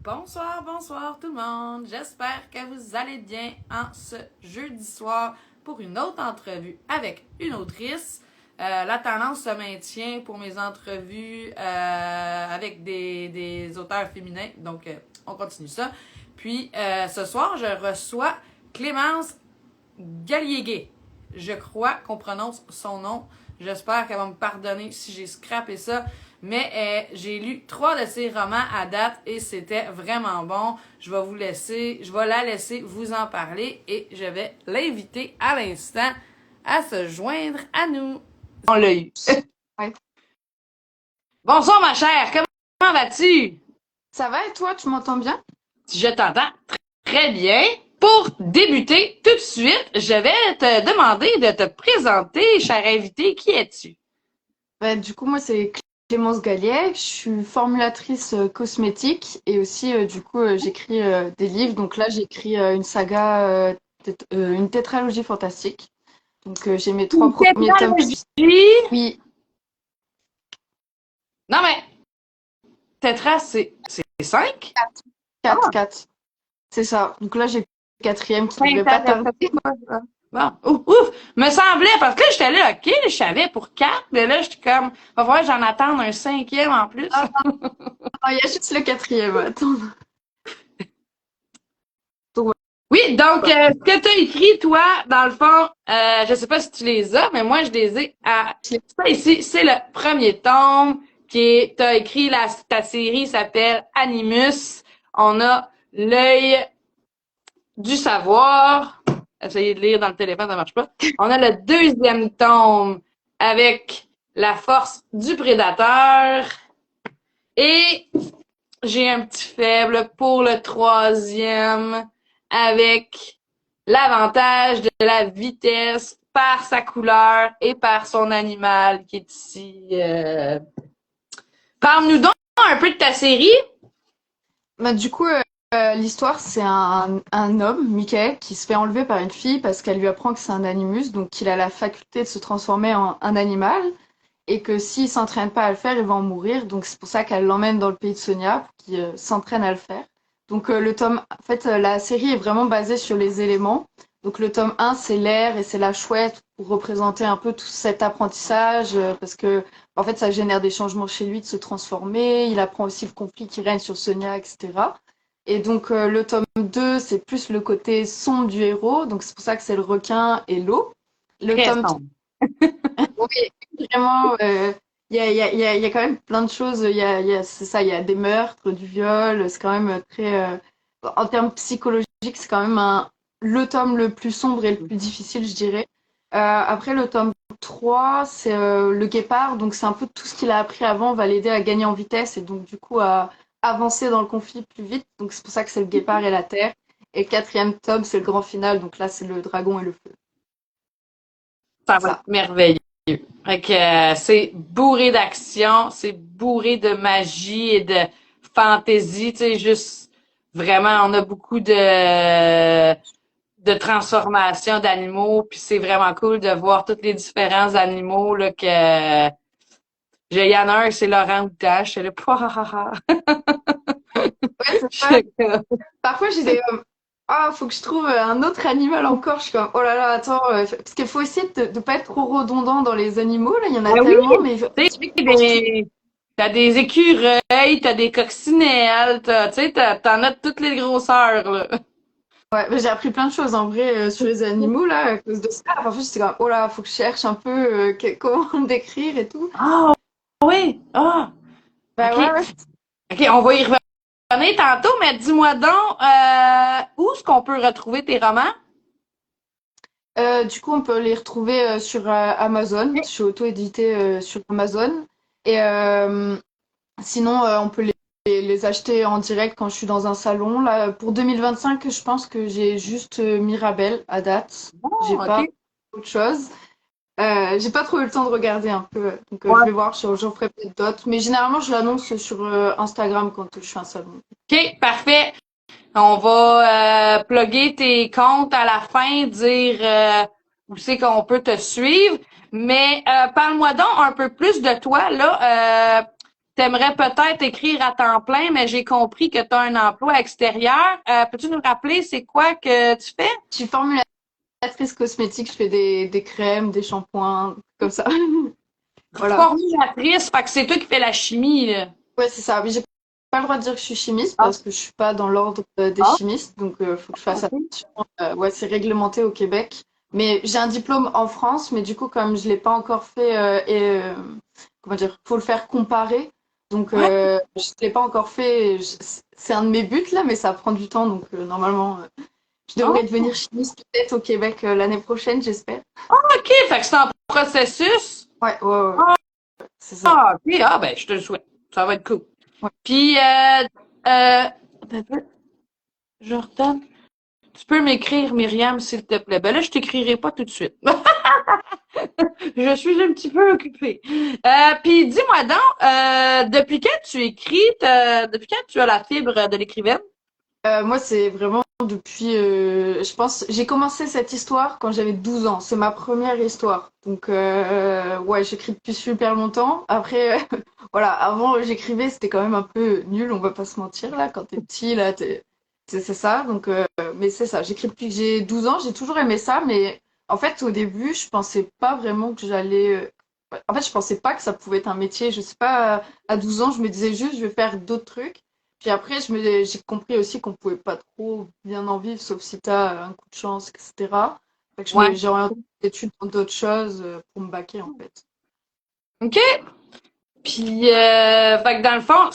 Bonsoir tout le monde. J'espère que vous allez bien en ce jeudi soir pour une autre entrevue avec une autrice. La tendance se maintient pour mes entrevues avec des auteurs féminins, donc on continue ça. Puis ce soir, je reçois Clémence Galliégué. Je crois qu'on prononce son nom. J'espère qu'elle va me pardonner si j'ai scrappé ça. Mais j'ai lu 3 de ses romans à date et c'était vraiment bon. Je vais la laisser vous en parler et je vais l'inviter à l'instant à se joindre à nous. On l'a eu. Ouais. Bonsoir ma chère, comment vas-tu? Ça va et toi, tu m'entends bien? Je t'entends très bien. Pour débuter tout de suite, je vais te demander de te présenter, chère invitée. Qui es-tu? Du coup, moi, c'est Clémence Gallier. Je suis formulatrice cosmétique et aussi, j'écris des livres. Donc là, j'écris une saga, une tétralogie fantastique. Donc j'ai mes 3 premiers tomes Technologie. qui... Oui, Non mais, Tetra, c'est 5? quatre, quatre. C'est ça. Donc là, j'ai le quatrième qui Ben, devrait pas tarder. bon, ouf. Me semblait, parce que là, j'étais là, ok, je savais pour 4, mais là, j'étais comme, va falloir que j'en attende un 5e en plus. Ah, il y a juste le quatrième. Attends. Donc, Oui, donc, voilà. ce que tu as écrit, toi, dans le fond, je sais pas si tu les as, mais moi, je les ai à... Ça ici, c'est le premier tome t'as écrit, ta série s'appelle Animus. On a l'œil du savoir. Essayez de lire dans le téléphone, ça marche pas. On a le deuxième tome avec la force du prédateur. Et j'ai un petit faible pour le troisième avec l'avantage de la vitesse par sa couleur et par son animal qui est ici. Parle-nous donc un peu de ta série. Du coup, l'histoire, c'est un homme, Michael, qui se fait enlever par une fille parce qu'elle lui apprend que c'est un animus, donc qu'il a la faculté de se transformer en un animal, et que s'il s'entraîne pas à le faire, il va en mourir. Donc c'est pour ça qu'elle l'emmène dans le pays de Sonia, pour qu'il s'entraîne à le faire. Donc la série est vraiment basée sur les éléments. Donc le tome 1, c'est l'air et c'est la chouette pour représenter un peu tout cet apprentissage, parce que en fait, ça génère des changements chez lui de se transformer. Il apprend aussi le conflit qui règne sur Sonia, etc. Et donc, le tome 2, c'est plus le côté sombre du héros. Donc, c'est pour ça que c'est le requin et l'eau. Le Très tome 3, sombre. oui, vraiment, il y a quand même plein de choses. C'est ça, il y a des meurtres, du viol. C'est quand même très. En termes psychologiques, c'est quand même le tome le plus sombre et le plus difficile, je dirais. Après, le tome 3, c'est le guépard. Donc, c'est un peu tout ce qu'il a appris avant va l'aider à gagner en vitesse et donc, du coup, à avancer dans le conflit plus vite. Donc, c'est pour ça que c'est le guépard et la terre. Et le quatrième tome, c'est le grand final. Donc là, c'est le dragon et le feu. Ça va être Ça. merveilleux. Fait que c'est bourré d'action, c'est bourré de magie et de fantaisie, tu sais, juste vraiment, on a beaucoup de transformation d'animaux, puis c'est vraiment cool de voir tous les différents animaux là que il y en a un, c'est Laurent Houtan, je suis là, pouah. Ouais, c'est Je ça. suis comme, Parfois, j'ai des ah, faut que je trouve un autre animal encore. Je suis comme, oh là là, attends, parce qu'il faut essayer de pas être trop redondant dans les animaux. Là, il y en a ah oui, tellement, mais tu sais, celui que je pense tout. t'as des écureuils, t'as des coccinelles, tu sais, t'en as de toutes les grosseurs, là. Ouais, mais j'ai appris plein de choses en vrai sur les animaux là à cause de ça. Parfois, j'étais comme, oh là, faut que je cherche un peu comment le décrire et tout. Ah oui, ah, Bah ok. ouais, ouais. Ok, on va y revenir tantôt, mais dis-moi donc, où est-ce qu'on peut retrouver tes romans? Du coup, on peut les retrouver sur Amazon. Je suis auto-éditée sur Amazon. Et sinon, on peut les acheter en direct quand je suis dans un salon. Là, pour 2025, je pense que j'ai juste Mirabelle à date. J'ai Oh, pas ok. autre chose. J'ai pas trop eu le temps de regarder un peu. Donc, je Ouais. vais voir, j'en ferai peut-être d'autres. Mais généralement, je l'annonce sur Instagram quand je fais un salon. Ok, parfait. On va plugger tes comptes à la fin, dire où c'est qu'on peut te suivre. Mais parle-moi donc un peu plus de toi, là. t'aimerais peut-être écrire à temps plein, mais j'ai compris que tu as un emploi extérieur. Peux-tu nous rappeler c'est quoi que tu fais? Je suis formulatrice cosmétique, je fais des crèmes, des shampoings, comme ça. Voilà. Formulatrice, fait que c'est toi qui fais la chimie, là. Ouais, c'est ça. Mais j'ai pas le droit de dire que je suis chimiste Ah, parce que je suis pas dans l'ordre des ah, chimistes, donc faut que je fasse ok. attention. Ouais, c'est réglementé au Québec. Mais j'ai un diplôme en France, mais du coup, comme je l'ai pas encore fait, comment dire, faut le faire comparer. Donc, Ouais, je l'ai pas encore fait. C'est un de mes buts là, mais ça prend du temps. Donc, normalement, je devrais ah, devenir chimiste peut-être au Québec l'année prochaine, j'espère. ok, fait que c'est en processus. Ouais, ouais, ouais, Ah, c'est ça. ah, ok, ah, ben, je te le souhaite. Ça va être cool. Ouais. Puis, attends un peu, Jordan, tu peux m'écrire, Myriam, s'il te plaît. Ben là, je t'écrirai pas tout de suite. Je suis un petit peu occupée. Puis dis-moi donc, depuis quand tu écris, depuis quand tu as la fibre de l'écrivaine? Moi, c'est vraiment depuis, je pense, j'ai commencé cette histoire quand j'avais 12 ans. C'est ma première histoire. Donc, ouais, j'écris depuis super longtemps. Après, voilà, avant, j'écrivais, c'était quand même un peu nul, on va pas se mentir, là. Quand t'es petit, là, c'est ça. Donc, mais c'est ça. J'écris depuis que j'ai 12 ans. J'ai toujours aimé ça. Mais en fait, au début, je pensais pas vraiment que j'allais. En fait, je pensais pas que ça pouvait être un métier. Je sais pas, à 12 ans, je me disais juste, je vais faire d'autres trucs. Puis après, j'ai compris aussi qu'on pouvait pas trop bien en vivre, sauf si t'as un coup de chance, etc. Fait que Ouais. j'ai orienté mes études dans d'autres choses pour me baquer, en fait. OK. Puis, fait que dans le fond,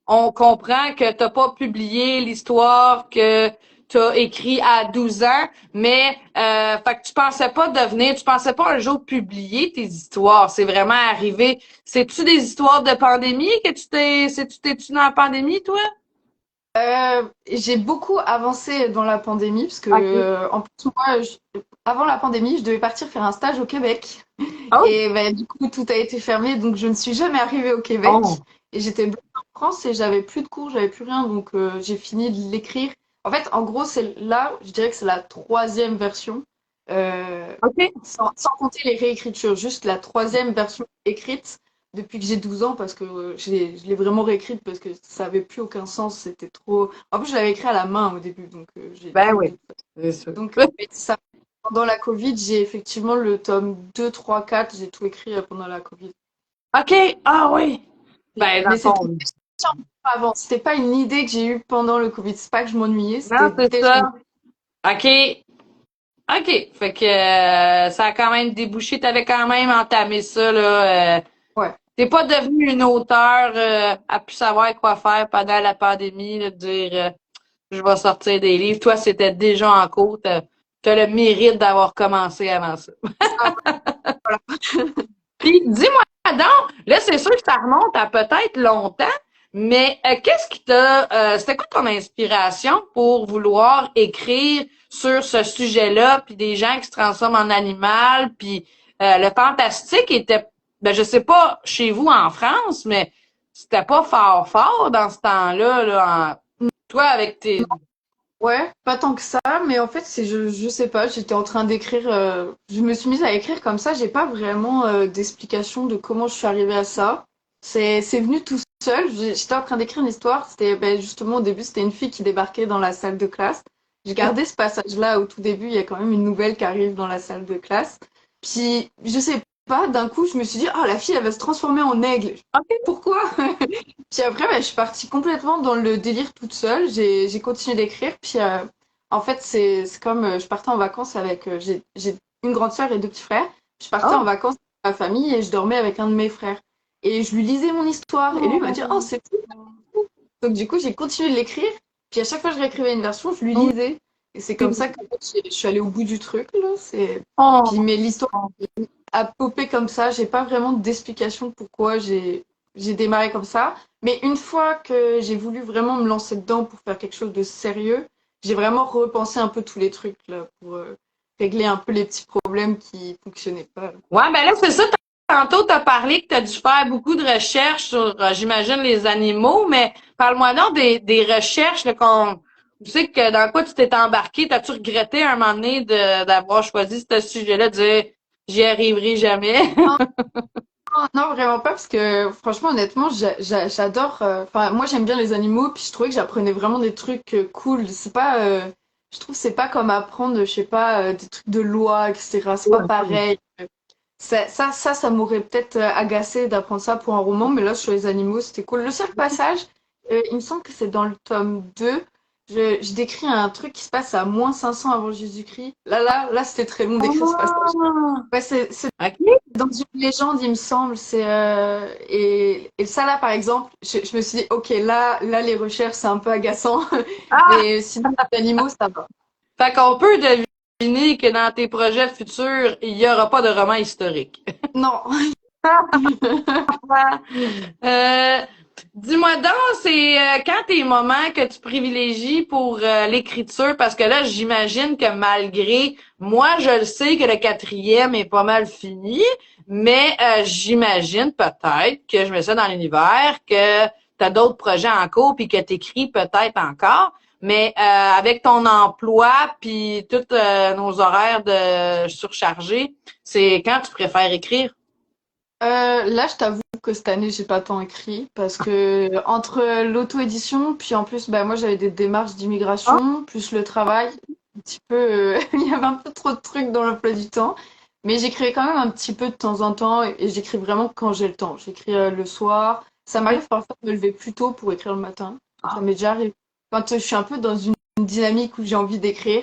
on comprend que t'as pas publié l'histoire que t'as écrit à 12 ans, mais, fait que tu pensais pas un jour publier tes histoires. C'est vraiment arrivé. C'est-tu des histoires de pandémie que t'es-tu dans la pandémie, toi? J'ai beaucoup avancé dans la pandémie, parce que, OK. en plus, moi, avant la pandémie, je devais partir faire un stage au Québec. Oh, Et ben, du coup, tout a été fermé, donc je ne suis jamais arrivée au Québec. oh. Et j'étais bloquée en France et j'avais plus de cours, j'avais plus rien, donc j'ai fini de l'écrire. En fait, en gros, c'est là, je dirais que c'est la troisième version, euh, OK. sans compter les réécritures, juste la troisième version écrite depuis que j'ai 12 ans, parce que je l'ai vraiment réécrite parce que ça avait plus aucun sens, c'était trop. En plus, je l'avais écrit à la main au début, donc j'ai Ben écrit oui, de. c'est sûr. Donc, mais ça, pendant la Covid, j'ai effectivement le tome 2, 3, 4, j'ai tout écrit pendant la Covid. OK. Ah oui. Ben, dans Mais le c'était fond. déjà avant, c'était pas une idée que j'ai eue pendant le Covid, c'est pas que je m'ennuyais, Non, c'était c'est déjà une. ça. OK. OK. Fait que ça a quand même débouché. T'avais quand même entamé ça, là. Ouais. T'es pas devenu une auteure à plus savoir quoi faire pendant la pandémie, là, de dire je vais sortir des livres. Toi, c'était déjà en cours. T'as le mérite d'avoir commencé avant ça. Ça, voilà. Puis dis-moi donc, là, c'est sûr que ça remonte à peut-être longtemps, mais qu'est-ce qui c'était quoi ton inspiration pour vouloir écrire sur ce sujet-là, puis des gens qui se transforment en animal, puis le fantastique était, ben je sais pas chez vous en France, mais c'était pas fort fort dans ce temps-là, là, toi avec tes, Ouais, pas tant que ça, mais en fait, je sais pas, j'étais en train d'écrire, je me suis mise à écrire comme ça, j'ai pas vraiment d'explication de comment je suis arrivée à ça. C'est venu tout seul, j'étais en train d'écrire une histoire, c'était ben, justement au début, c'était une fille qui débarquait dans la salle de classe. J'ai gardé ce passage-là au tout début, il y a quand même une nouvelle qui arrive dans la salle de classe. Puis, je sais pas, d'un coup, je me suis dit, ah, la fille, elle va se transformer en aigle. Pourquoi? Puis après, bah, je suis partie complètement dans le délire toute seule. J'ai continué d'écrire. Puis en fait, c'est comme je partais en vacances avec. J'ai une grande sœur et deux petits frères. Je partais en oh, vacances avec ma famille et je dormais avec un de mes frères. Et je lui lisais mon histoire. Et lui il m'a dit, oh, c'est fou. Donc du coup, j'ai continué de l'écrire. Puis à chaque fois que je réécrivais une version, je lui lisais. Et c'est comme ça que en fait, je suis allée au bout du truc, là. Puis, oh, mais l'histoire a popé comme ça. J'ai pas vraiment d'explication pourquoi j'ai démarré comme ça. Mais une fois que j'ai voulu vraiment me lancer dedans pour faire quelque chose de sérieux, j'ai vraiment repensé un peu tous les trucs là pour régler un peu les petits problèmes qui fonctionnaient pas. ouais, ben là, c'est ça. Tantôt, tu as parlé que tu as dû faire beaucoup de recherches sur, j'imagine, les animaux, mais parle-moi donc des recherches là, tu sais que dans quoi tu t'es embarqué. T'as-tu regretté à un moment donné d'avoir choisi ce sujet-là, de dire j'y arriverai jamais? Non, vraiment pas, parce que franchement, honnêtement, j'adore. Enfin, moi, j'aime bien les animaux, puis je trouvais que j'apprenais vraiment des trucs cool. C'est pas, je trouve, que c'est pas comme apprendre, je sais pas, des trucs de loi, etc. C'est pas Ouais. pareil. Ça m'aurait peut-être agacé d'apprendre ça pour un roman, mais là, sur les animaux, c'était cool. Le seul passage, il me semble que c'est dans le tome 2. Je décris un truc qui se passe à -500 avant Jésus-Christ. Là, c'était très long d'écrire ce passage. Ah! Ouais, c'est OK. dans une légende, il me semble. Et ça, là, par exemple, je me suis dit, ok, là, les recherches, c'est un peu agaçant. Ah! Mais sinon, les animaux, ça va. Fait qu'on peut deviner que dans tes projets futurs, il y aura pas de roman historique. Non. Euh, dis-moi donc, c'est quand tes moments que tu privilégies pour l'écriture, parce que là, j'imagine que malgré, moi, je le sais que le quatrième est pas mal fini, mais j'imagine peut-être que je mets ça dans l'univers, que t'as d'autres projets en cours puis que t'écris peut-être encore, mais avec ton emploi puis tous nos horaires de surchargés, c'est quand tu préfères écrire? Là, je t'avoue que cette année, j'ai pas tant écrit parce que entre l'auto-édition, puis en plus, bah, moi, j'avais des démarches d'immigration, plus le travail, un petit peu, il y avait un peu trop de trucs dans l'emploi du temps. Mais j'écrivais quand même un petit peu de temps en temps et j'écris vraiment quand j'ai le temps. J'écris le soir. Ça m'arrive parfois de me lever plus tôt pour écrire le matin. Ça m'est déjà arrivé. Quand je suis un peu dans une dynamique où j'ai envie d'écrire,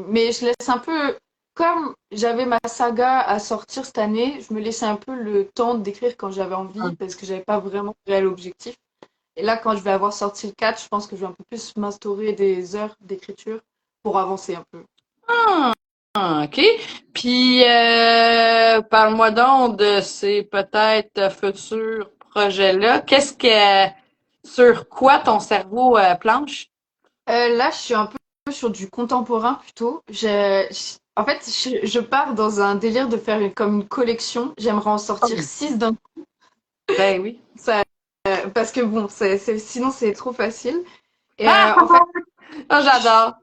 mais je laisse un peu, comme j'avais ma saga à sortir cette année, je me laissais un peu le temps d'écrire quand j'avais envie parce que j'avais pas vraiment de réel objectif. Et là, quand je vais avoir sorti le 4, je pense que je vais un peu plus m'instaurer des heures d'écriture pour avancer un peu. Ah, OK. Puis, parle-moi donc de ces peut-être futurs projets-là. Sur quoi ton cerveau planche? Là, je suis un peu sur du contemporain plutôt. En fait, je pars dans un délire de faire comme une collection. J'aimerais en sortir 6 d'un coup. Ben oui. Ça, parce que bon, sinon c'est trop facile. Et Ah, en fait, ah, j'adore.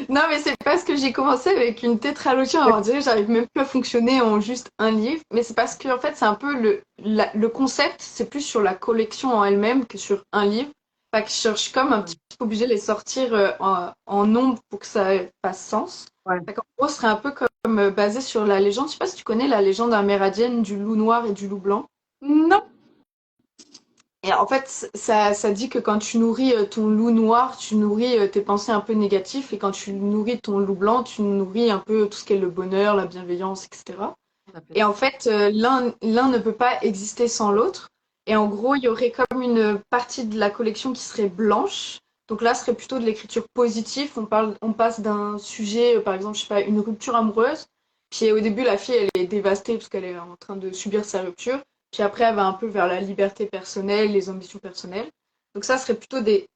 non, mais c'est parce que j'ai commencé avec une tétralogie. On dirait que j'arrive même plus à fonctionner en juste un livre. Mais c'est parce que en fait, c'est un peu le concept, c'est plus sur la collection en elle-même que sur un livre. Fait que je cherche comme un petit peu obligé de les sortir en nombre pour que ça fasse sens. Ouais. Fait qu'en gros, ce serait un peu comme basé sur la légende. Je sais pas si tu connais la légende amérindienne du loup noir et du loup blanc. Non. Et en fait, ça dit que quand tu nourris ton loup noir, tu nourris tes pensées un peu négatives, et quand tu nourris ton loup blanc, tu nourris un peu tout ce qui est le bonheur, la bienveillance, etc. Et en fait, l'un ne peut pas exister sans l'autre. Et en gros, il y aurait comme une partie de la collection qui serait blanche. Donc là, ce serait plutôt de l'écriture positive. On passe d'un sujet, par exemple, je sais pas, une rupture amoureuse. Puis au début, la fille, elle est dévastée parce qu'elle est en train de subir sa rupture. Puis après, elle va un peu vers la liberté personnelle, les ambitions personnelles. Donc ça serait plutôt des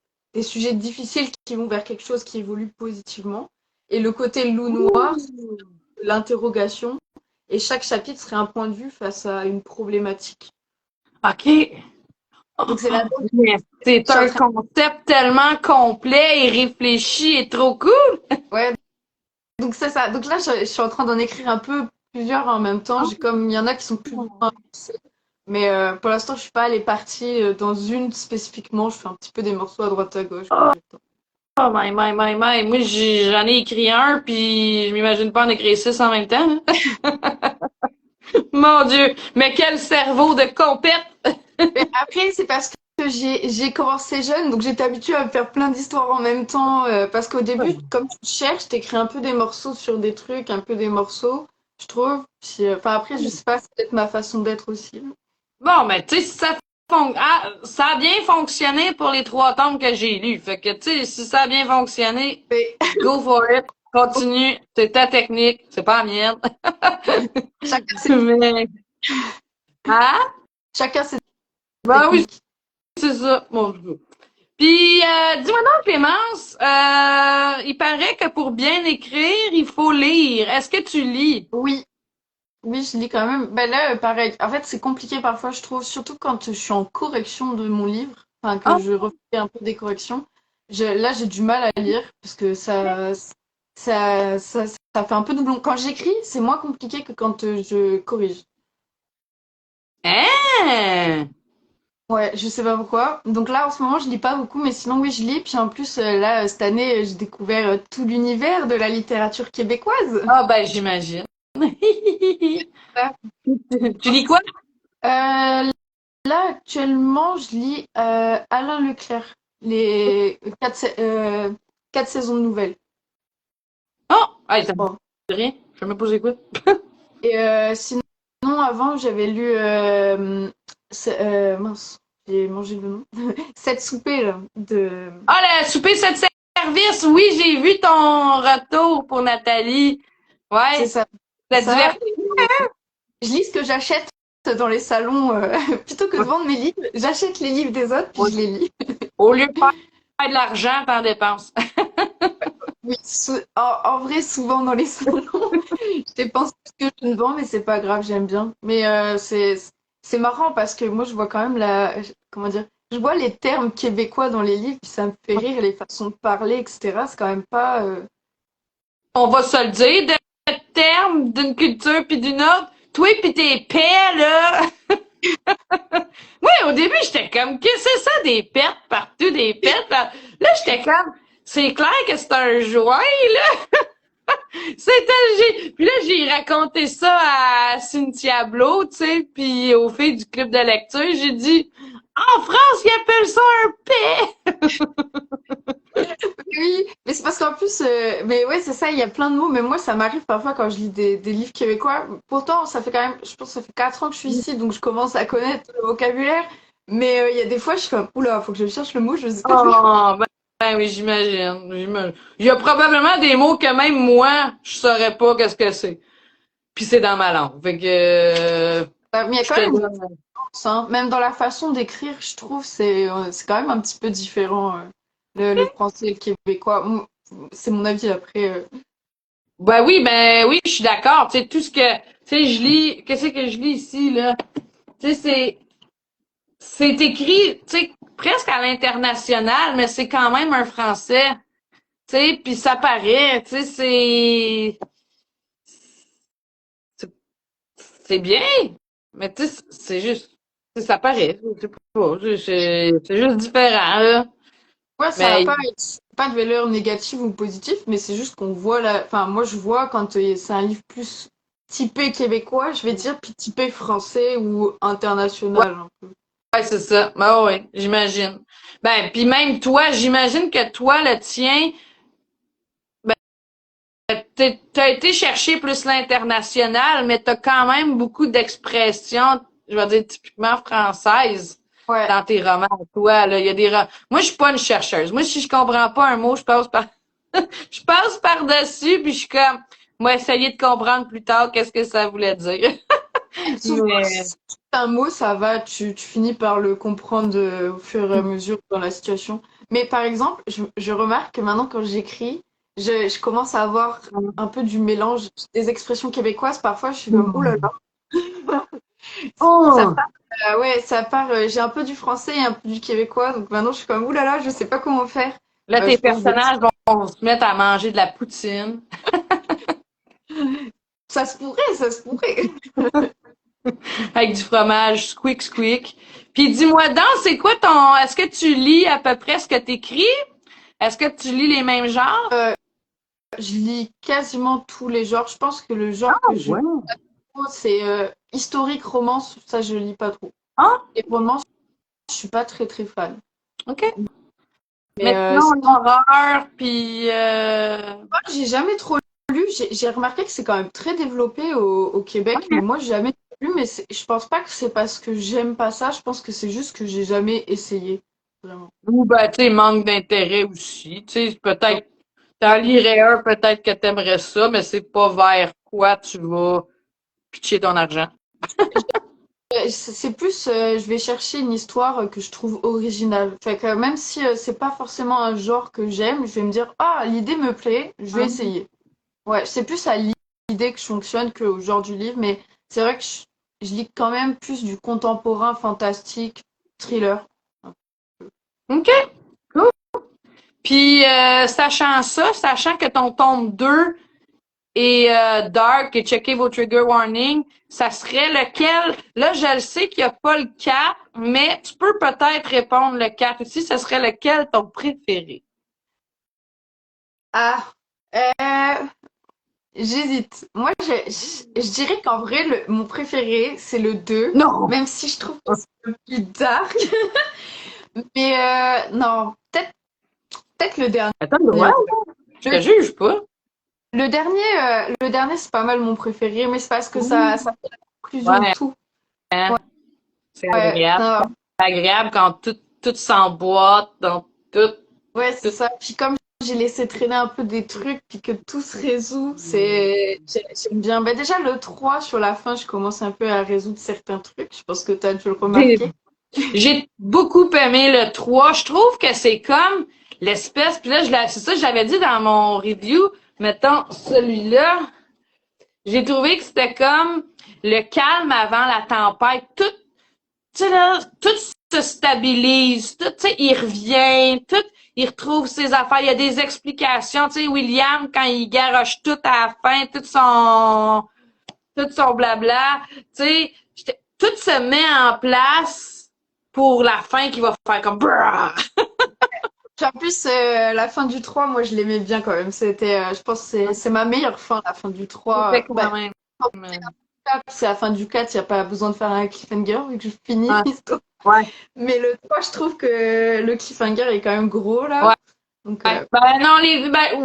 sujets difficiles qui vont vers quelque chose qui évolue positivement. Et le côté loup noir, Ouh. c'est l'interrogation. Et chaque chapitre serait un point de vue face à une problématique. OK. Donc c'est là Mais je c'est suis en un train concept tellement complet et réfléchi et trop cool. ouais, donc c'est ça. Donc là je suis en train d'en écrire un peu plusieurs en même temps. J'ai comme il y en a qui sont plus ou moins avancés. Mais pour l'instant, je suis pas allée partie dans une spécifiquement. Je fais un petit peu des morceaux à droite à gauche quand Oh, j'ai le temps. oh my, my, my, my. Moi, j'en ai écrit un, puis je m'imagine pas en écrire six en même temps, hein. Mon Dieu, mais quel cerveau de compète! Mais après, c'est parce que j'ai commencé jeune, donc j'étais habituée à faire plein d'histoires en même temps. Parce qu'au début, comme tu cherches, t'écris un peu des morceaux sur des trucs, un peu des morceaux, je trouve. Puis, enfin après, je sais pas, c'est peut-être ma façon d'être aussi. Bon, mais tu sais, si ça a bien fonctionné pour les trois tomes que j'ai lus. Fait que, tu sais, si ça a bien fonctionné, Mais go for it. Continue. C'est ta technique. C'est pas la mienne. chacun ses, Mais, ah? chacun ses Ben oui, techniques. c'est ça, mon Dieu. Puis, dis-moi donc, Clémence, il paraît que pour bien écrire, il faut lire. Est-ce que tu lis? Oui, oui, je lis quand même. Ben là, pareil. En fait, c'est compliqué parfois, je trouve, surtout quand je suis en correction de mon livre, enfin que Ah, je refais un peu des corrections. Là, j'ai du mal à lire parce que ça fait un peu doublon. Quand j'écris, c'est moins compliqué que quand je corrige. Hein? Ouais, je sais pas pourquoi. Donc là, en ce moment, je lis pas beaucoup, mais sinon, oui, je lis. Puis en plus, là, cette année, j'ai découvert tout l'univers de la littérature québécoise. Ah, ben, j'imagine. Ouais. Tu lis quoi? Euh, Là, actuellement, je lis Alain Leclerc, les quatre saisons de nouvelles. Oh! Hey, ça me Bon. dit rien. Je vais me poser quoi? Et sinon, avant, j'avais lu... mince, j'ai mangé le nom. Cette soupée, là, de... Ah, le souper sept service! Oui, j'ai vu ton retour pour Nathalie. C'est Ouais, ça. ça Ça, divertit. je lis ce que j'achète dans les salons. Plutôt que de vendre mes livres, j'achète les livres des autres, puis je les lis. Au lieu de faire de l'argent, t'en dépenses. Oui, en vrai, souvent dans les salons, je dépense plus que je ne vends, mais c'est pas grave, j'aime bien. Mais c'est marrant parce que moi, je vois quand même comment dire, je vois les termes québécois dans les livres, puis ça me fait rire, les façons de parler, etc. C'est quand même pas. On va se le dire, de termes d'une culture puis d'une autre. Toi pis tes pets, là. Oui, au début, j'étais comme, qu'est-ce que c'est ça, des pets partout, des pets? Là, j'étais comme, c'est clair que c'est un joint, là. Puis là, j'ai raconté ça à Cynthia Blo, tu sais, puis aux filles du club de lecture, j'ai dit, en France, ils appellent ça un pet. Oui, mais c'est parce qu'en plus, mais ouais, c'est ça, il y a plein de mots, mais moi, ça m'arrive parfois quand je lis des livres québécois. Pourtant, ça fait quand même, je pense que ça fait 4 ans que je suis ici, donc je commence à connaître le vocabulaire. Mais il y a des fois, je suis comme, oula, faut que je cherche le mot, je sais pas toujours. Oh, ben oui, j'imagine. Il y a probablement des mots que même moi, je saurais pas qu'est-ce que c'est. Puis c'est dans ma langue. Fait que, Mais il y a je quand te même une donne. différence, hein. Même dans la façon d'écrire, je trouve, c'est quand même un petit peu différent, le français et le québécois. C'est mon avis après. Ben oui, je suis d'accord. Tu sais, tout ce que, tu sais, je lis, qu'est-ce que je lis ici, là? Tu sais, c'est écrit, tu sais, presque à l'international, mais c'est quand même un français. Tu sais, puis ça paraît, tu sais, c'est c'est bien, mais tu sais, c'est juste, tu sais, ça paraît, je sais pas, c'est juste différent, là. Ouais, ça n'a Mais, pas de valeur négative ou positive, mais c'est juste qu'on voit enfin, moi, je vois quand c'est un livre plus typé québécois, je vais dire, puis typé français ou ouais, international, un peu. ouais, c'est ça. Ben ouais, j'imagine. Ben, puis même toi, j'imagine que toi, le tien, t'as été chercher plus l'international, mais t'as quand même beaucoup d'expressions, je vais dire typiquement françaises Ouais. dans tes romans. Toi, là, il y a des moi, je suis pas une chercheuse. Moi, si je comprends pas un mot, je passe par-dessus, puis je suis comme, moi, essayer de comprendre plus tard qu'est-ce que ça voulait dire. Souvent, Mais, si c'est un mot, ça va, tu finis par le comprendre au fur et à mesure dans la situation. Mais par exemple, je remarque que maintenant, quand j'écris, je commence à avoir un peu du mélange des expressions québécoises. Parfois, je suis comme, oh là là. Ça oh, part, ouais, ça part. J'ai un peu du français et un peu du québécois, donc maintenant je suis comme oulala, je sais pas comment faire. là, tes Je pense que personnages vont se mettre à manger de la poutine ça se pourrait, ça se pourrait. avec du fromage squeak squeak. Puis dis-moi donc, c'est quoi est-ce que tu lis à peu près ce que t'écris? Est-ce que tu lis les mêmes genres? Euh, je lis quasiment tous les genres. Je pense que le genre Ah que je lis, ouais. c'est historique, romance. Ça, je lis pas trop. Ah, Et romance, je suis pas très très fan. OK. Mais Mais sinon, l'horreur, puis moi, j'ai jamais trop lu. J'ai remarqué que c'est quand même très développé au Québec, mais moi, j'ai jamais lu. Mais je pense pas que c'est parce que j'aime pas ça. Je pense que c'est juste que j'ai jamais essayé. Vraiment. ou ben, tu sais, manque d'intérêt aussi. Tu sais, peut-être, t'en lirais un, peut-être que t'aimerais ça, mais c'est pas vers quoi tu vas pitcher ton argent. C'est plus, je vais chercher une histoire que je trouve originale. Fait que même si c'est pas forcément un genre que j'aime, je vais me dire, ah, l'idée me plaît, je vais essayer. Ouais, c'est plus à l'idée que je fonctionne qu'au genre du livre, mais c'est vrai que je lis quand même plus du contemporain, fantastique, thriller. OK, cool. Puis, sachant ça, sachant que ton tome 2 et Dark et checker vos trigger warnings, ça serait lequel? Là, je le sais qu'il n'y a pas le 4, mais tu peux peut-être répondre le 4 aussi. Ça serait lequel ton préféré? Ah, j'hésite. Moi, je dirais qu'en vrai, mon préféré, c'est le 2, Non! même si je trouve que c'est le plus dark. Mais non, peut-être le dernier. Attends, ouais, je te Le, juge pas. le dernier, c'est pas mal mon préféré, mais c'est parce que ça fait la conclusion de Ouais, tout. hein, c'est Ouais, agréable. non, C'est agréable quand tout s'emboîte dans tout, ouais, c'est tout. ça. Puis comme j'ai laissé traîner un peu des trucs, puis que tout se résout, j'aime bien. Bah, déjà, le 3 sur la fin, je commence un peu à résoudre certains trucs. Je pense que tu as dû le J'ai remarquer. j'ai beaucoup aimé le 3. Je trouve que c'est comme l'espèce, puis là, c'est ça que j'avais dit dans mon review, mettons, celui-là, j'ai trouvé que c'était comme le calme avant la tempête. Tout, tu sais, là, tout se stabilise, tout, tu sais, il revient, tout, il retrouve ses affaires, il y a des explications, tu sais, William, quand il garoche tout à la fin, tout son blabla, tu sais, tout se met en place pour la fin qui va faire comme brrr. Puis en plus, la fin du 3 moi, je l'aimais bien quand même. Je pense que c'est ma meilleure fin, la fin du 3. C'était quand même. C'est la fin du 4 il n'y a pas besoin de faire un cliffhanger vu que je finis Ouais, l'histoire. ouais, Mais le 3 je trouve que le cliffhanger est quand même gros là. ouais. Donc, Ouais. Ben non,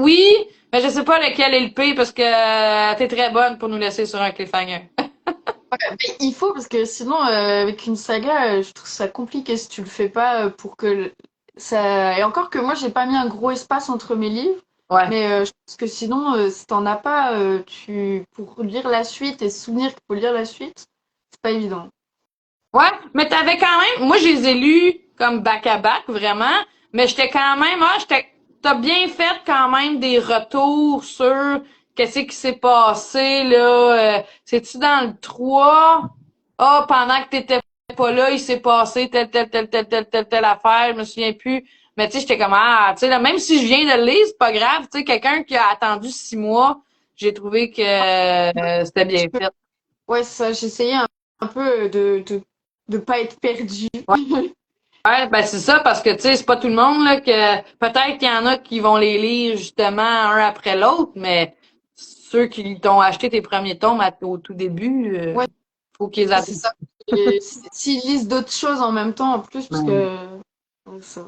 oui, mais je sais pas lequel est le pire parce que t'es très bonne pour nous laisser sur un cliffhanger. mais il faut, parce que sinon, avec une saga, je trouve ça compliqué si tu le fais pas pour que ça. Et encore que moi, j'ai pas mis un gros espace entre mes livres, Ouais. mais je pense que sinon, si t'en as pas, pour lire la suite et se souvenir qu'il faut lire la suite, c'est pas évident. Ouais, mais t'avais quand même, moi je les ai lus comme back à back vraiment, mais j'étais quand même, t'as bien fait quand même des retours sur qu'est-ce qui s'est passé là. C'est-tu dans le 3? Ah, pendant que t'étais pas là, il s'est passé telle affaire, je me souviens plus. Mais tu sais, j'étais comme tu sais là, même si je viens de le lire, c'est pas grave. Tu sais, quelqu'un qui a attendu 6 mois, j'ai trouvé que c'était bien fait. Ouais, c'est ça, j'essayais un peu de pas être perdue. Ouais, ben c'est ça, parce que tu sais, c'est pas tout le monde là que peut-être qu'il y en a qui vont les lire justement un après l'autre, mais ceux qui t'ont acheté tes premiers tomes au tout début, Ouais, faut qu'ils c'est attendent. ça. Et s'ils lisent d'autres choses en même temps, en plus, parce que. Ouais, ça.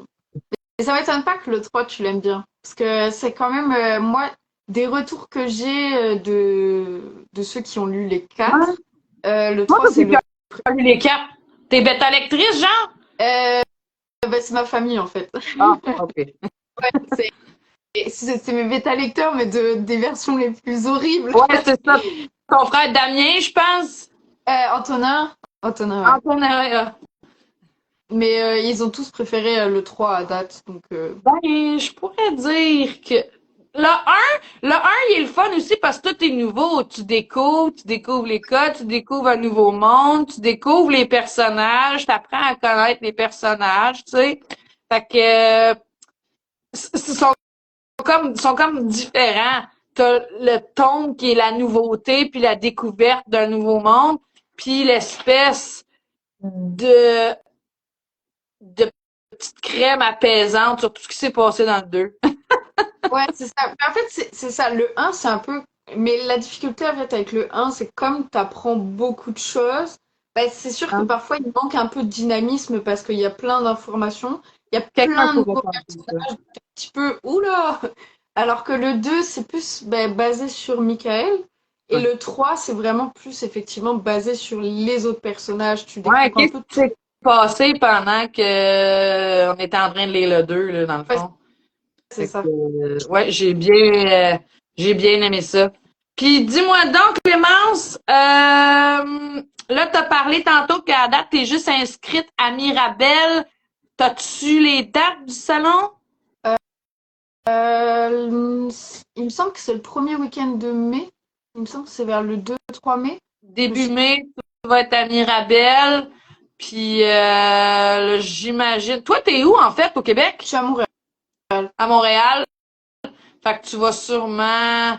Et ça m'étonne pas que le 3 tu l'aimes bien. Parce que c'est quand même, moi, des retours que j'ai de ceux qui ont lu les Ouais. 4, le Moi, 3 c'est depuis le. que j'ai lu les quatre, t'es bêta lectrice, genre? Euh, bah, c'est ma famille, en fait. Ah, ok. Ouais, c'est mes bêta-lecteurs, mais des versions les plus horribles. Ouais, c'est ça. Ton frère Damien, je pense. Antonin, Antonin, ouais. Antonin, Mais ils ont tous préféré le 3 à date, donc. ben, je pourrais dire que le un, il est le fun aussi parce que tout est nouveau. Tu découvres les codes, tu découvres un nouveau monde, tu découvres les personnages, tu apprends à connaître les personnages, tu sais. Fait que, sont comme différents. T'as le ton qui est la nouveauté, puis la découverte d'un nouveau monde, puis l'espèce de, de petite crème apaisante sur tout ce qui s'est passé dans le 2. Ouais, c'est ça. Mais en fait, c'est ça. Le un c'est un peu. Mais la difficulté en fait, avec le un c'est comme tu apprends beaucoup de choses, bah, c'est sûr que parfois il manque un peu de dynamisme parce qu'il y a plein d'informations, il y a Quelqu'un plein de pourrait nouveaux penser ça. personnages, un petit peu. Oula! Alors que le 2 c'est plus basé sur Michael. Et Ouais. le 3 c'est vraiment plus effectivement basé sur les autres personnages. Tu Ouais, découvres un qu'est-ce peu qui tout. s'est passé pendant que on était en train de lire le 2 là, dans le Ouais, fond? c'est Fait que, ça. ouais, j'ai bien aimé ça. Puis dis-moi donc, Clémence, là, t'as parlé tantôt qu'à date, t'es juste inscrite à Mirabel. T'as-tu les dates du salon? Il me semble que c'est le premier week-end de mai. Il me semble que c'est vers le 2-3 mai. Je me Début suis... mai, tu vas être à Mirabel. Puis j'imagine. Toi, t'es où en fait, au je Québec? suis à Montréal. À Montréal. Fait que tu vas sûrement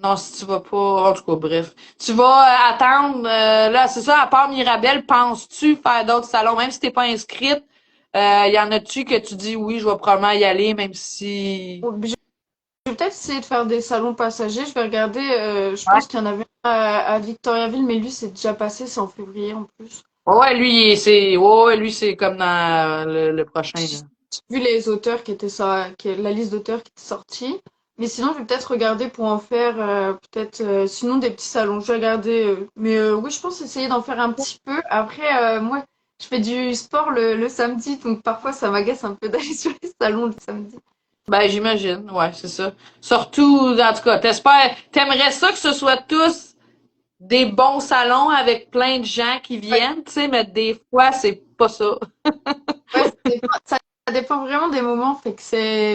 Non, si tu vas pas, en tout cas, bref. Tu vas attendre, là, c'est ça, à part Mirabel, penses-tu faire d'autres salons, même si t'es pas inscrite, y en a-tu que tu dis oui, je vais probablement y aller, même si... Bon, je vais peut-être essayer de faire des salons passagers. Je vais regarder. Je Ouais. pense qu'il y en avait un à Victoriaville, mais lui, c'est déjà passé. C'est en février en plus. Ouais, lui, lui, c'est comme dans le prochain, là. J'ai vu les auteurs qui étaient la liste d'auteurs qui était sortie. Mais sinon, je vais peut-être regarder pour en faire peut-être sinon des petits salons. Je vais regarder. Mais oui, je pense essayer d'en faire un petit peu. Après, moi, je fais du sport le samedi, donc parfois ça m'agace un peu d'aller sur les salons le samedi. Ben, j'imagine, ouais, c'est ça. Surtout, en tout cas, t'aimerais ça que ce soit tous des bons salons avec plein de gens qui Ouais, viennent, tu sais, mais des fois, c'est pas ça. ouais, ça dépend vraiment des moments, fait que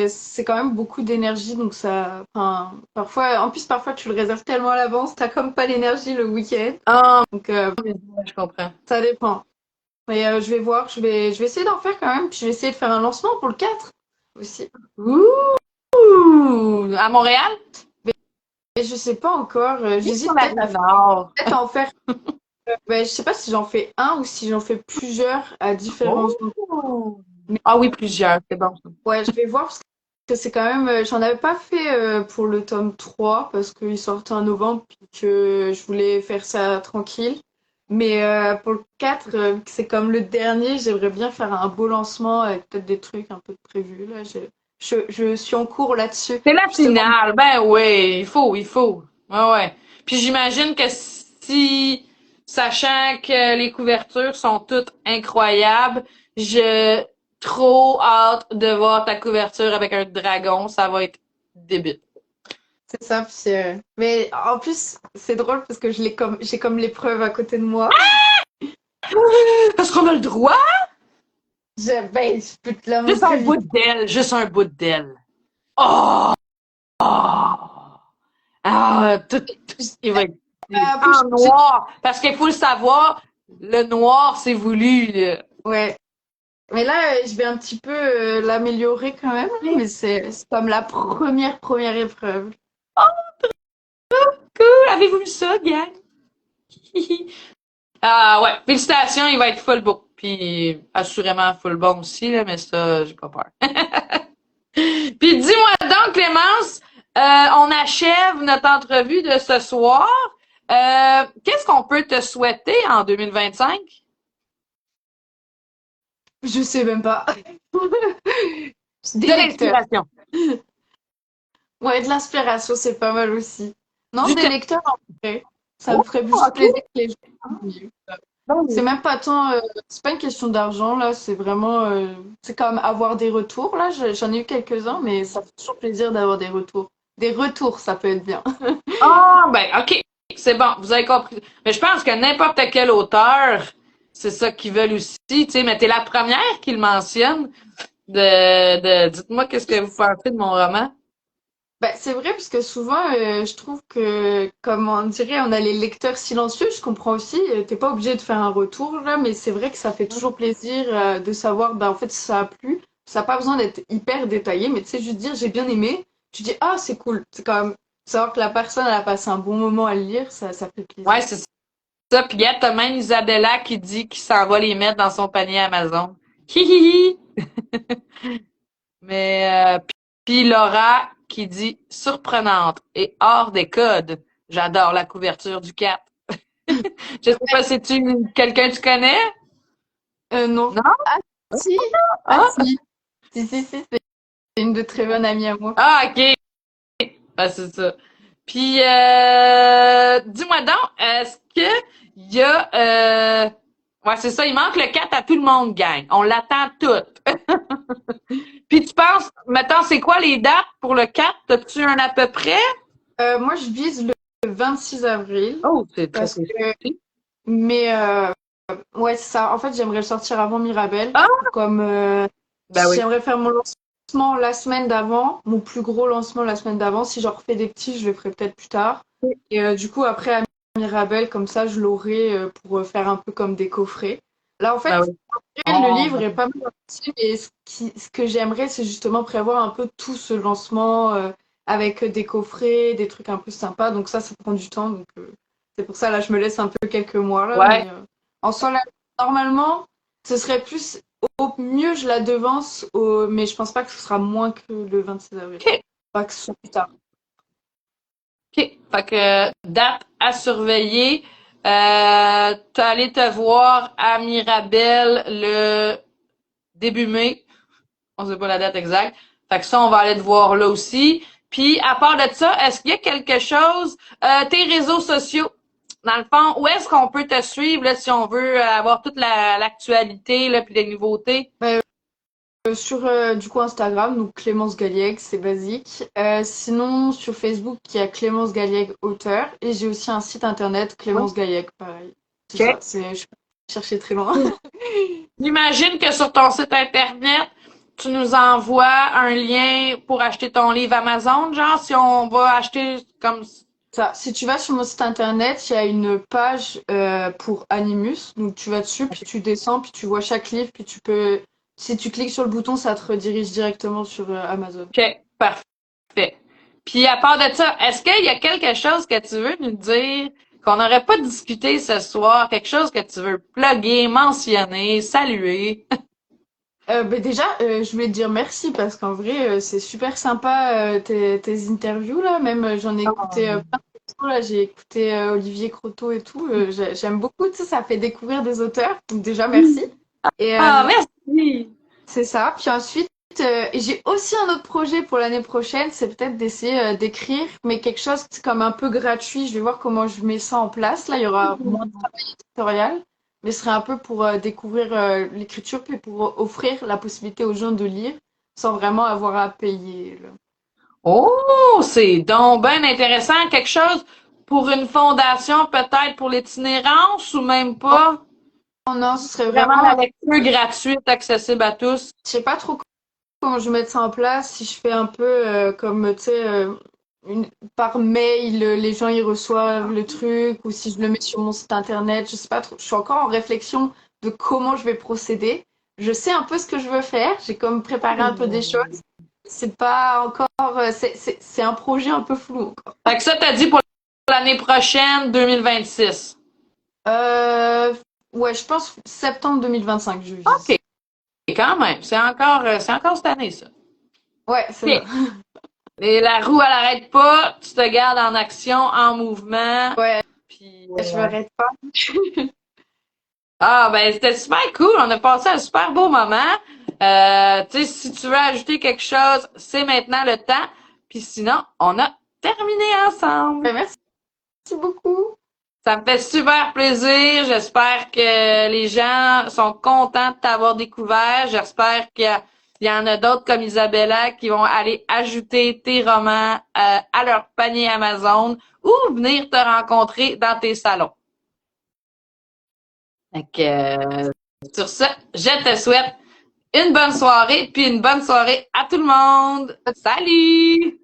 c'est quand même beaucoup d'énergie, donc ça, enfin, parfois, en plus parfois tu le réserves tellement à l'avance, t'as comme pas l'énergie le week-end, Ah, donc mais je comprends. ça dépend. Mais je vais voir, je vais essayer d'en faire quand même, puis je vais essayer de faire un lancement pour le 4 aussi. Ouh! À Montréal? Et je sais pas encore, Ni sur j'hésite la rive nord. peut-être à en faire, je sais pas si j'en fais un ou si j'en fais plusieurs à différents endroits. Oh! Ah oui, plusieurs, c'est bon, ça. Ouais, je vais voir parce que c'est quand même. J'en avais pas fait pour le tome 3 parce qu'il sortait en novembre puis que je voulais faire ça tranquille. Mais pour le 4, vu que c'est comme le dernier, j'aimerais bien faire un beau lancement avec peut-être des trucs un peu prévus. Là, je suis en cours là-dessus. C'est la Justement, finale. Ben oui, il faut. Ouais, ouais. Puis j'imagine que si, sachant que les couvertures sont toutes incroyables, j'ai trop hâte de voir ta couverture avec un dragon. Ça va être débile. c'est ça. Puis, mais en plus, c'est drôle parce que j'ai comme l'épreuve à côté de moi. Parce qu'on a le droit. Je peux te la Juste un montrer bout vite. d'elle. Juste un bout d'elle. Oh! Oh! Ah, il va être Après, en noir. Parce qu'il faut le savoir, le noir, c'est voulu, là. ouais. Mais là, je vais un petit peu l'améliorer quand même, là, mais c'est comme la première épreuve. Cool, avez-vous vu ça, gang? Ah ouais, félicitations, il va être full beau. Puis assurément full bon aussi, là, mais ça, j'ai pas peur. Puis dis-moi donc, Clémence, on achève notre entrevue de ce soir. Qu'est-ce qu'on peut te souhaiter en 2025? Je sais même pas. De Des lecteurs. l'inspiration. Ouais, de l'inspiration, c'est pas mal aussi. Non, Du des te... lecteurs en vrai. Ça Oh, me ferait juste ok. plaisir que les gens lisent. C'est même pas tant, c'est pas une question d'argent là, c'est vraiment, c'est comme avoir des retours là. J'en ai eu quelques-uns, mais ça fait toujours plaisir d'avoir des retours. Des retours, ça peut être bien. Ah, ben, OK. C'est bon, vous avez compris. Mais je pense que n'importe quel auteur, c'est ça qu'ils veulent aussi, tu sais, mais t'es la première qui le mentionne dites-moi qu'est-ce que vous pensez de mon roman. Bah, c'est vrai parce que souvent, je trouve que, comme on dirait, on a les lecteurs silencieux. Je comprends aussi. T'es pas obligé de faire un retour là, mais c'est vrai que ça fait toujours plaisir de savoir, bah en fait, si ça a plu. Ça n'a pas besoin d'être hyper détaillé, mais tu sais juste dire j'ai bien aimé. Tu dis ah c'est cool. C'est quand même savoir que la personne elle a passé un bon moment à le lire, ça fait Ouais, plaisir. c'est ça. Puis il t'as même Isabella qui dit qu'il s'en va les mettre dans son panier Amazon. Hi hi hi. Mais puis Laura qui dit surprenante et hors des codes. J'adore la couverture du 4. Je sais pas si tu quelqu'un tu connais? Non. Non? Ah si, ah Ah, si, c'est une de très bonnes amies à moi. ah OK. Ah, c'est ça. Puis, dis-moi donc, est-ce que il y a... ouais, c'est ça, il manque le 4 à tout le monde, gang. On l'attend tout. Puis tu penses, mettons, c'est quoi les dates pour le 4? As-tu un à peu près? Moi je vise le 26 avril Oh, c'est très parce que précis. mais ouais, c'est ça. En fait, j'aimerais le sortir avant Mirabel. Ah, Comme ben oui. j'aimerais faire mon lancement la semaine d'avant, mon plus gros lancement la semaine d'avant. Si j'en refais des petits, je le ferai peut-être plus tard. Et du coup, après à Mirabel, comme ça, je l'aurai pour faire un peu comme des coffrets. Là, en Ben fait, oui. le Oh, livre est pas mal parti, mais ce que j'aimerais, c'est justement prévoir un peu tout ce lancement, avec des coffrets, des trucs un peu sympas. Donc ça prend du temps. Donc c'est pour ça, là, je me laisse un peu quelques mois, là. Ouais. Mais en soi, là, normalement, ce serait plus, au mieux, je la devance, mais je pense pas que ce sera moins que le 26 avril. OK. Pas que ce soit plus tard. OK. Fait que date à surveiller. T'es allé te voir à Mirabel le début mai. On sait pas la date exacte. Fait que ça, on va aller te voir là aussi. Puis, à part de ça, est-ce qu'il y a quelque chose, tes réseaux sociaux, dans le fond, où est-ce qu'on peut te suivre là, si on veut avoir toute l'actualité là, puis les nouveautés? Sur du coup Instagram, donc Clémence Galliègue, c'est basique. Sinon, sur Facebook, il y a Clémence Galliègue auteur. Et j'ai aussi un site internet, Clémence Galliègue, pareil. C'est ça, OK. je peux pas chercher très loin. J'imagine que sur ton site internet, tu nous envoies un lien pour acheter ton livre Amazon, genre si on va acheter comme Ça, si tu vas sur mon site internet, il y a une page pour Animus. Donc tu vas dessus, puis tu descends, puis tu vois chaque livre, puis tu peux. Si tu cliques sur le bouton, ça te redirige directement sur Amazon. OK, parfait. Puis à part de ça, est-ce qu'il y a quelque chose que tu veux nous dire qu'on n'aurait pas discuté ce soir, quelque chose que tu veux plugger, mentionner, saluer? Déjà, je voulais te dire merci parce qu'en vrai, c'est super sympa tes interviews là. Même j'en ai écouté plein de là. J'ai écouté Olivier Croteau et tout. J'aime beaucoup. Tu sais, ça fait découvrir des auteurs. Donc déjà, merci. Et Ah, merci! c'est ça. Puis ensuite, j'ai aussi un autre projet pour l'année prochaine. C'est peut-être d'essayer d'écrire, mais quelque chose comme un peu gratuit. Je vais voir comment je mets ça en place. Là, il y aura moins de travail éditorial, mais ce serait un peu pour découvrir l'écriture, puis pour offrir la possibilité aux gens de lire sans vraiment avoir à payer, là. Oh, c'est donc bien intéressant. Quelque chose pour une fondation, peut-être pour l'itinérance ou même pas? Non, non, ce serait Vraiment vraiment, la lecture gratuite, accessible à tous. je sais pas trop comment je vais mettre ça en place, si je fais un peu comme, tu sais, par mail, les gens ils reçoivent le truc, ou si je le mets sur mon site internet, je sais pas trop. Je suis encore en réflexion de comment je vais procéder. Je sais un peu ce que je veux faire, j'ai comme préparé un peu des choses. C'est pas encore, c'est un projet un peu flou encore. Fait que ça, t'as dit pour l'année prochaine, 2026. Euh, ouais, je pense septembre 2025, je vise. OK, quand même. C'est encore cette année, ça. Ouais, c'est ça. OK. Et la roue, elle arrête pas. Tu te gardes en action, en mouvement. Ouais, Puis, je m'arrête pas. ah, ben, c'était super cool. On a passé un super beau moment. Tu sais, si tu veux ajouter quelque chose, c'est maintenant le temps. Puis sinon, on a terminé ensemble. Merci beaucoup. Ça me fait super plaisir. J'espère que les gens sont contents de t'avoir découvert. J'espère qu'il y en a d'autres comme Isabella qui vont aller ajouter tes romans à leur panier Amazon ou venir te rencontrer dans tes salons. Donc, sur ce, je te souhaite une bonne soirée puis une bonne soirée à tout le monde. Salut!